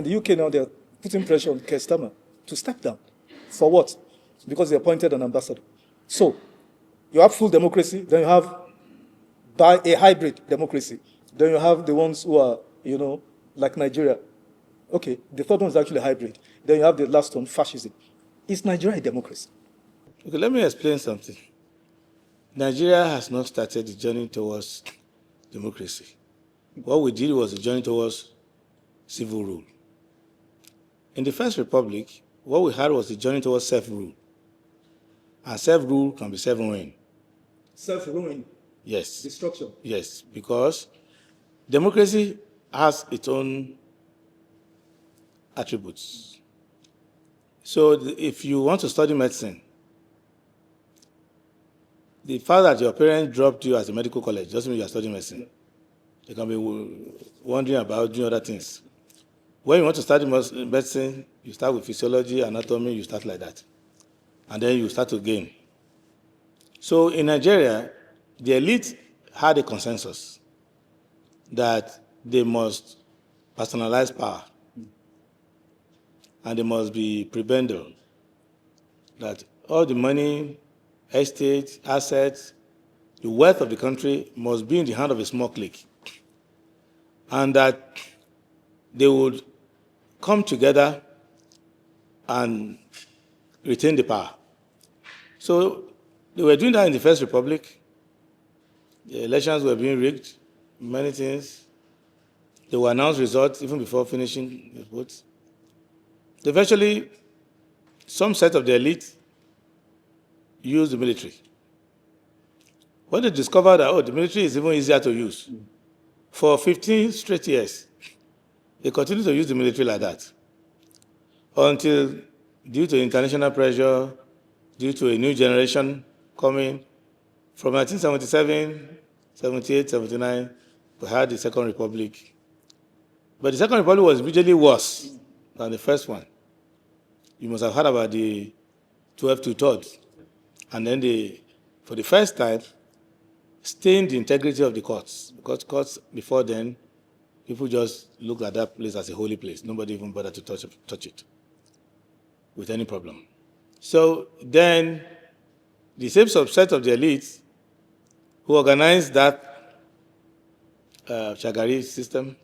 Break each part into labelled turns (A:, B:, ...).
A: In the UK now, they're putting pressure on Keir Starmer to step down. For what? Because they appointed an ambassador. So, you have full democracy, then you have a hybrid democracy. Then you have the ones who are, like Nigeria. Okay, the third one is actually hybrid. Then you have the last one, fascism. Is Nigeria a democracy?
B: Okay, let me explain something. Nigeria has not started the journey towards democracy. What we did was a journey towards civil rule. In the First Republic, what we had was a journey towards self-rule. And self-rule can be self-ruin.
A: Self-ruin?
B: Yes.
A: Destruction?
B: Yes, because democracy has its own attributes. So if you want to study medicine, the fact that your parents dropped you at a medical college doesn't mean you are studying medicine. They can be wondering about doing other things. When you want to study medicine, you start with physiology, anatomy, you start like that. And then you start to gain. So in Nigeria, the elite had a consensus that they must personalize power. And they must be prebendal. That all the money, estate, assets, the wealth of the country must be in the hand of a small clique. And that they would come together and retain the power. So they were doing that in the First Republic. The elections were being rigged, many things. They were announced results even before finishing the votes. Eventually, some set of the elite used the military. When they discovered that, the military is even easier to use, for 15 straight years, they continued to use the military like that. Until, due to international pressure, due to a new generation coming, from 1977, 78, 79, we had the Second Republic. But the Second Republic was visually worse than the first one. You must have heard about the 12 to 3rd. And then they, for the first time, stained the integrity of the courts. Because courts, before then, people just looked at that place as a holy place. Nobody even bothered to touch it with any problem. So then, the same subset of the elite who organized that Shagari system,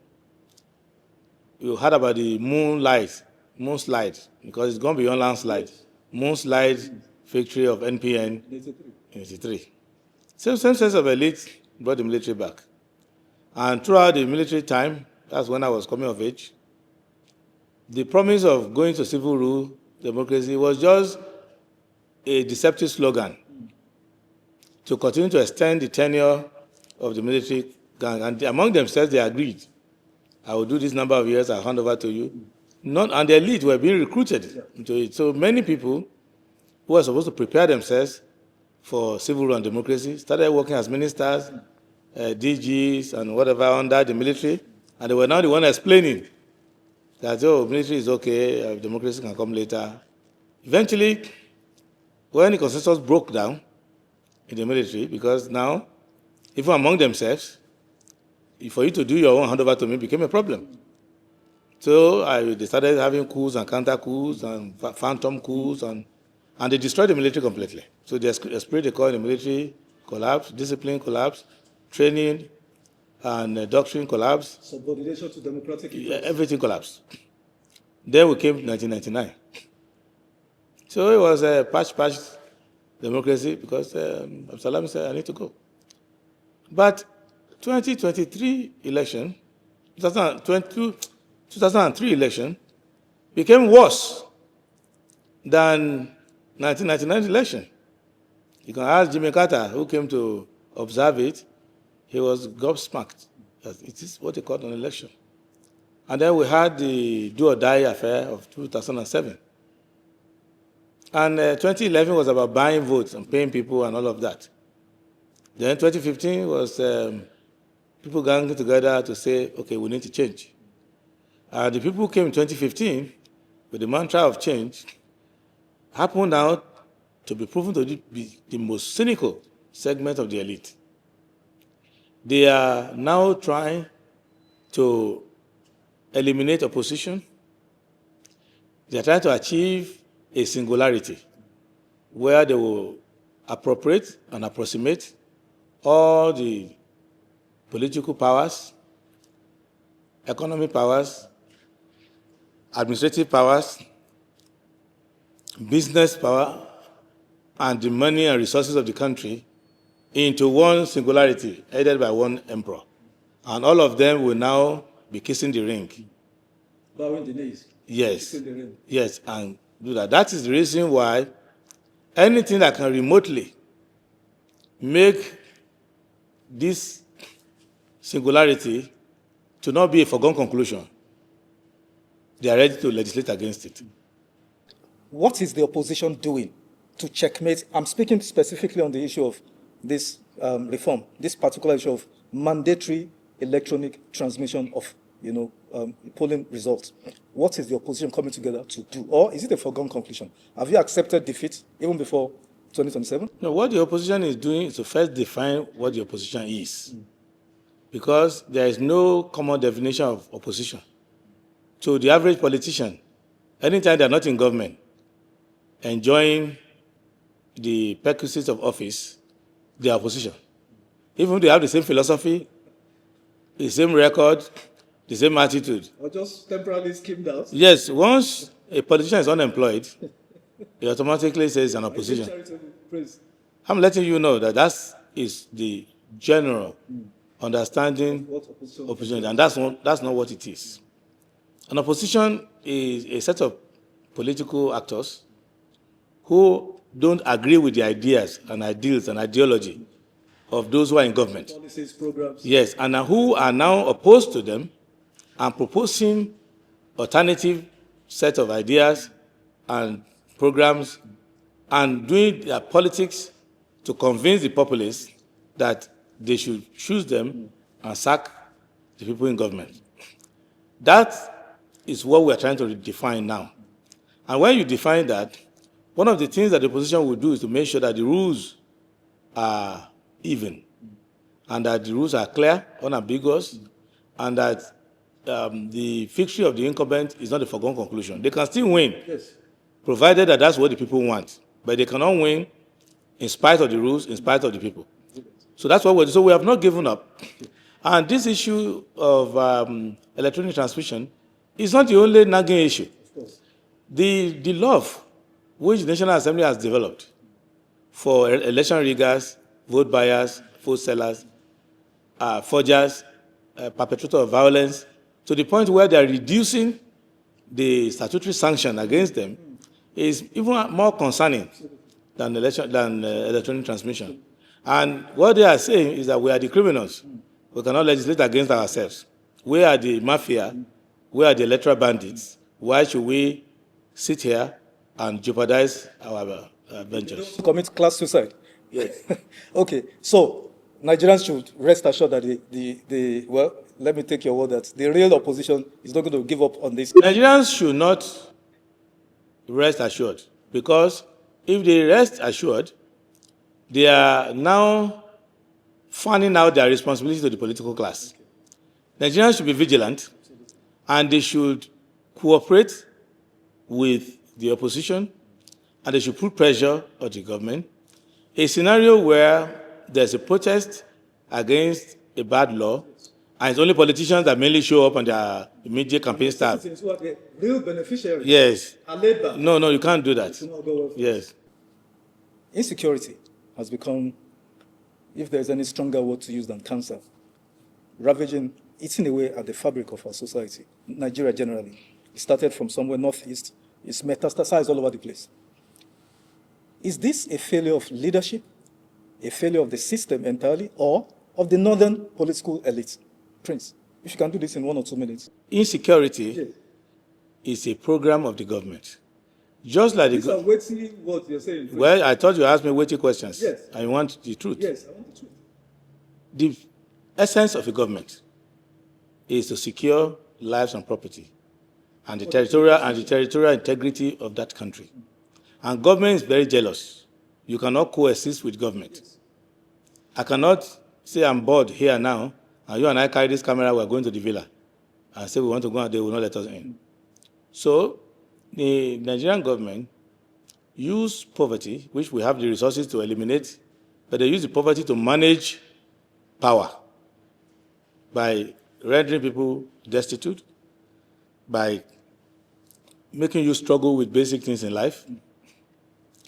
B: you heard about the moonslide, because it's gone beyond landslide. Moonslide victory of NPN in 83. Same sense of elite brought the military back. And throughout the military time, that's when I was coming of age, the promise of going to civil rule, democracy, was just a deceptive slogan to continue to extend the tenure of the military gang. And among themselves, they agreed. I will do this number of years, I'll hand over to you. And the elite were being recruited into it. So many people who were supposed to prepare themselves for civil rule and democracy started working as ministers, DGs, and whatever under the military. And they were now the one explaining that, military is okay, democracy can come later. Eventually, when the consensus broke down in the military, because now, even among themselves, for you to do your own handover to me became a problem. So they started having coups and counter-coups and phantom coups, and they destroyed the military completely. So the esprit de corps in the military collapsed, discipline collapsed, training and doctrine collapsed.
A: Subordination to democratic
B: ethos. Everything collapsed. Then we came to 1999. So it was a patch democracy because Absalom said, I need to go. But 2023 election, 2003 election, became worse than 1999 election. You can ask Jimmy Carter, who came to observe it, he was gobsmacked. It is what they called an election. And then we had the do-or-die affair of 2007. And 2011 was about buying votes and paying people and all of that. Then 2015 was people ganging together to say, okay, we need to change. And the people who came in 2015 with the mantra of change happened now to be proven to be the most cynical segment of the elite. They are now trying to eliminate opposition, They are trying to achieve a singularity where they will appropriate and approximate all the political powers, economic powers, administrative powers, business power, and the money and resources of the country into one singularity headed by one emperor. And all of them will now be kissing the ring.
A: Bowing the knees.
B: Yes.
A: Kissing the ring.
B: Yes, and do that. That is the reason why anything that can remotely make this singularity to not be a foregone conclusion, they are ready to legislate against it.
A: What is the opposition doing to checkmate? I'm speaking specifically on the issue of this reform, this particular issue of mandatory electronic transmission of, polling results. What is the opposition coming together to do? Or is it a foregone conclusion? Have you accepted defeat even before 2027?
B: No, what the opposition is doing is to first define what the opposition is. Because there is no common definition of opposition. To the average politician, anytime they're not in government, enjoying the perquisites of office, they are opposition. Even if they have the same philosophy, the same record, the same attitude.
A: Or just temporarily skimmed out?
B: Yes, once a politician is unemployed, he automatically says an opposition. I'm letting you know that that is the general understanding of opposition, and that's not what it is. An opposition is a set of political actors who don't agree with the ideas and ideals and ideology of those who are in government.
A: Policies, programs.
B: Yes, and who are now opposed to them and proposing alternative set of ideas and programs and doing their politics to convince the populace that they should choose them and sack the people in government. That is what we are trying to define now. And when you define that, one of the things that the opposition will do is to make sure that the rules are even and that the rules are clear, unambiguous, and that the victory of the incumbent is not a foregone conclusion. They can still win,
A: Yes.
B: provided that that's what the people want. But they cannot win in spite of the rules, in spite of the people. So that's what we're doing. So we have not given up. And this issue of electronic transmission is not the only nagging issue.
A: Of course.
B: The love which the National Assembly has developed for election riggers, vote buyers, vote sellers, forgers, perpetrators of violence, to the point where they are reducing the statutory sanction against them, is even more concerning than electronic transmission. And what they are saying is that we are the criminals. We cannot legislate against ourselves. We are the mafia. We are the electoral bandits. Why should we sit here and jeopardize our ventures?
A: Commit class suicide.
B: Yes.
A: Okay, so Nigerians should rest assured that well, let me take your word that the real opposition is not going to give up on this.
B: Nigerians should not rest assured, because if they rest assured, they are now fanning out their responsibility to the political class. Nigerians should be vigilant, and they should cooperate with the opposition, and they should put pressure on the government. A scenario where there's a protest against a bad law, and it's only politicians that mainly show up on their immediate campaign staff.
A: Citizens who are the real beneficiaries.
B: Yes.
A: Are laid back.
B: No, you can't do that.
A: To not go well.
B: Yes.
A: Insecurity has become, if there's any stronger word to use than cancer, ravaging, eating away at the fabric of our society, Nigeria generally. It started from somewhere northeast. It's metastasized all over the place. Is this a failure of leadership, a failure of the system entirely, or of the northern political elite? Prince, if you can do this in 1 or 2 minutes.
B: Insecurity is a program of the government. Just like
A: These are weighty words you're saying. Prince.
B: Well, I thought you asked me weighty questions.
A: Yes.
B: And you want the truth.
A: Yes, I want the truth.
B: The essence of a government is to secure lives and property and the territorial integrity of that country. And government is very jealous. You cannot coexist with government.
A: Yes.
B: I cannot say I'm bored here now, and you and I carry this camera, we're going to the villa, and say we want to go and they will not let us in. So the Nigerian government use poverty, which we have the resources to eliminate, but they use the poverty to manage power by rendering people destitute, by making you struggle with basic things in life,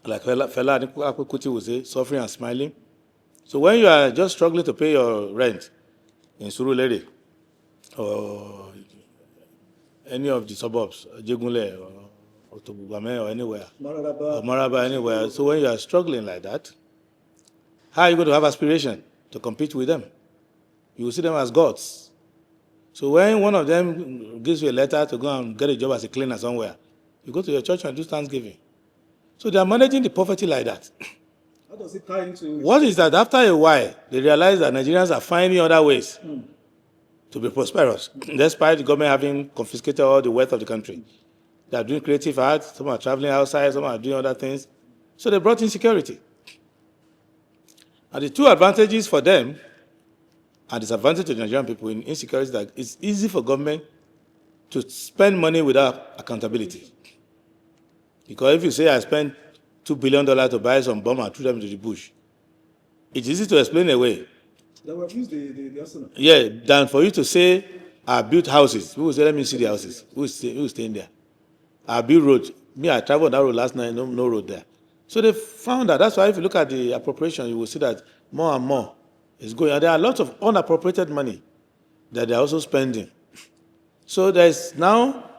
B: like Fela Kuti would say, suffering and smiling. So when you are just struggling to pay your rent in Surulere or any of the suburbs, Jegunle or Tobugame or anywhere, or Maraba, anywhere, so when you are struggling like that, how are you going to have aspiration to compete with them? You will see them as gods. So when one of them gives you a letter to go and get a job as a cleaner somewhere, you go to your church and do Thanksgiving. So they are managing the poverty like that.
A: How does it tie into...
B: What is that? After a while, they realize that Nigerians are finding other ways to be prosperous, despite the government having confiscated all the wealth of the country. They are doing creative art, some are traveling outside, some are doing other things. So they brought insecurity. And the two advantages for them and disadvantage to the Nigerian people in insecurity is that it's easy for government to spend money without accountability. Because if you say I spent $2 billion to buy some bomb and threw them into the bush, it's easy to explain away.
A: They will abuse the arsenal.
B: Yeah, than for you to say, I built houses. Who will say, let me see the houses? Who is staying there? I built roads. Me, I traveled that road last night, no road there. So they found that. That's why if you look at the appropriation, you will see that more and more is going. And there are lots of unappropriated money that they're also spending. So there's now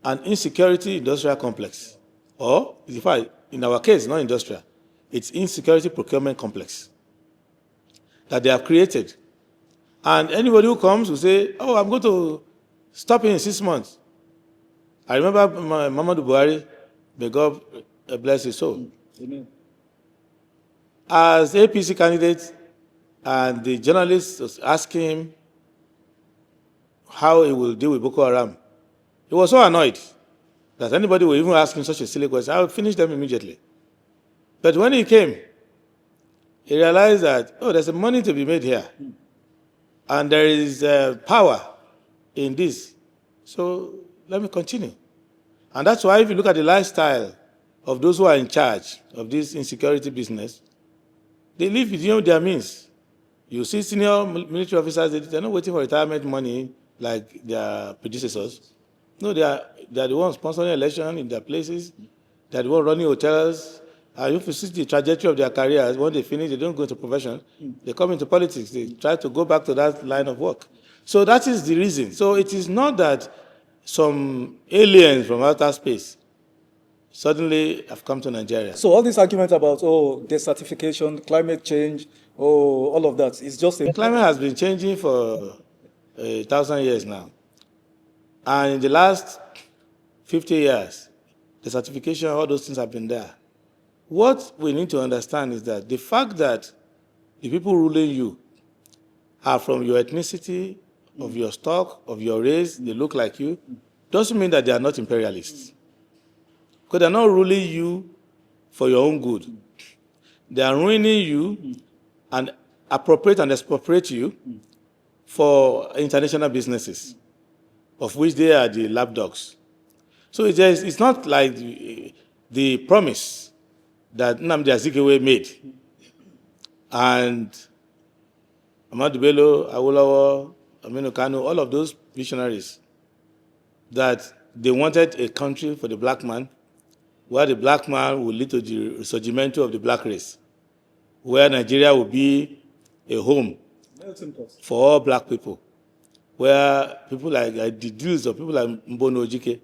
B: an insecurity industrial complex. Or, in fact, in our case, not industrial, it's insecurity procurement complex that they have created. And anybody who comes will say, oh, I'm going to stop in 6 months. I remember Muhammadu Buhari, may God bless his soul.
A: Amen.
B: As APC candidate, and the journalist was asking him how he will deal with Boko Haram, he was so annoyed that anybody will even ask him such a silly question. I will finish them immediately. But when he came, he realized that, oh, there's money to be made here. And there is power in this. So let me continue. And that's why if you look at the lifestyle of those who are in charge of this insecurity business, they live within their means. You see senior military officers, they're not waiting for retirement money like their predecessors. No, they are the ones sponsoring election in their places. They're the ones running hotels. If you see the trajectory of their careers, when they finish, they don't go into profession. They come into politics. They try to go back to that line of work. So that is the reason. So it is not that some aliens from outer space suddenly have come to Nigeria.
A: So all these arguments about, desertification, climate change, all of that, is just a...
B: Climate has been changing for 1,000 years now. And in the last 50 years, desertification, all those things have been there. What we need to understand is that the fact that the people ruling you are from your ethnicity, of your stock, of your race, they look like you, doesn't mean that they are not imperialists. Because they're not ruling you for your own good. They are ruining you and appropriate and expropriate you for international businesses, of which they are the lapdogs. So it's not like the promise that Nnamdi Azikiwe made. And Ahmadu Bello, Awolowo, Aminu Kano, all of those visionaries, that they wanted a country for the black man, where the black man will lead to the resurgimento of the black race, where Nigeria will be a home for all black people, where people like the deals of people like Mbono Ojike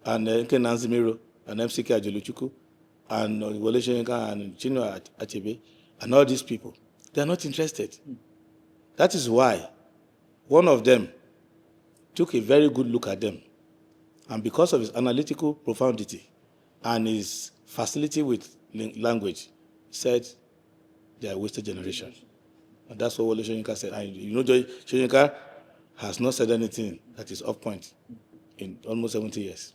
B: and Nke Nanzimiro and MCK Ajoluchukwu and Wole Soyinka and Chinua Achebe and all these people, they are not interested. That is why one of them took a very good look at them, and because of his analytical profundity and his facility with language, said they are a wasted generation. And that's what Wole Soyinka said. And Soyinka has not said anything that is off point in almost 70 years.